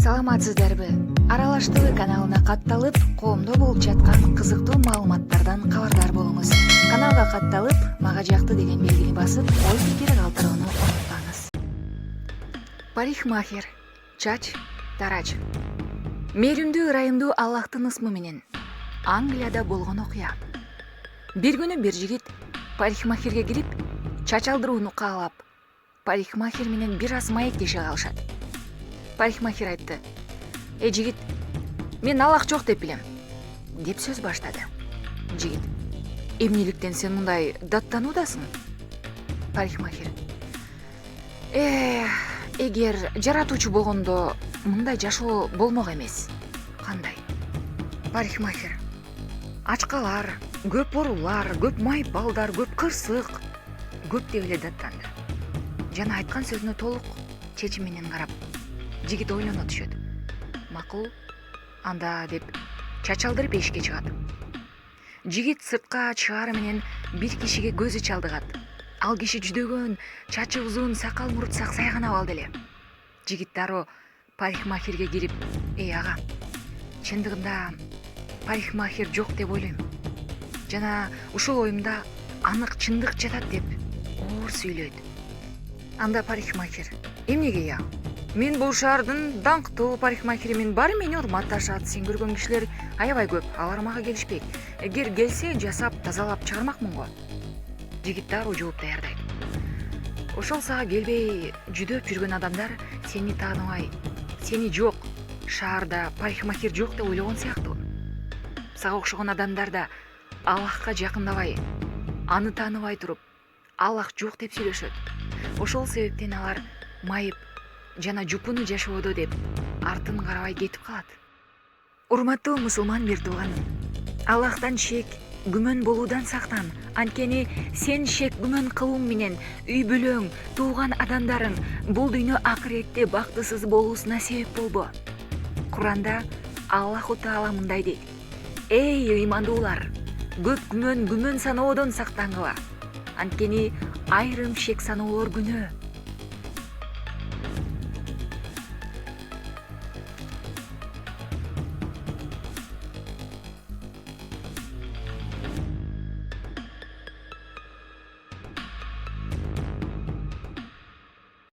Саламатсыздарбы? Аралаш ТВ каналына катталып, коомдо болуп жаткан кызыктуу маалыматтардан кабардар болуңуз. Каналга катталып, мага жакты деген белгини басып, ой пикир калтырууну унутпаңыз. Парикмахер, чач, тарач. Мээримдүү ырайымдуу Аллахтын ысмы менен Англияда болгон окуя. Бир күнү бир жигит парикмахерге кирип, чач алдырууну каалап, парикмахер менен бир аз маектеше калышат. Парикмахер айтты: "Эй жигит, мен Аллах жок деп билем", деп сөз баштады. Жигит: "Эмнеликтен сен мындай даттануудасың?" Парикмахер: Эгер жаратуучу болгондо мындай жашоо болмок эмес. Кандай?" Парикмахер: "Ачкалар, көп оорулар, көп майпалдар, көп кырсык, көп" деп эле даттанды. Жана айткан сөзүнө толук чечим менен карап, жигит ойлоно түшөт. Макул, анда деп чач алдырып эшикке чыгат. Жигит сыртка чыгаары менен бир кишиге көзү чалдыгат. Ал киши жүдөгөн, чачы узун, сакал мурут саксай гана абалда эле. Жигит дароо парикмахерге кирип: "Эй ага, чындыгында парикмахер жок деп ойлойм. Жана ушул оюмда анык чындык жатат" деп оор сүйлөйт. Анда парикмахер: "Эмнеге я? Мен бул шаардын даңктуу парикмахери, баары мени урматташат. Сен көргөн кишилер аябай көп. Алар мага келишпейт. Эгер келсе, жасап, тазалап чыгармакмын го." Жигит дароо жооп даярдайт: "Ошол сага келбей жүдөп жүргөн адамдар сени тааныбай, сени жок, шаарда парикмахер жок деп ойлогон сыяктуу. Сага окшогон адамдар да Аллахка жакындабай, аны тааныбай туруп, Аллах жок деп сүйлөшөт. Ошол себептен алар майып жана жупуну жашоодо деп артын карабай кетип калат. Урматтуу мусулман бир тууганым, Аллахтан шек, күмөн болуудан сактан. Анткени сен шек, күмөн кылуу менен үй бүлөң, тууган адамдарың бул дүйнө акыретте бактысыз болуусуна себеп болбо. Куранда Аллаху Таала мындай дейт: "Эй ыймандуулар, көп күмөн саноодон сактангыла. Анткени айрым шек саноолор күнөө.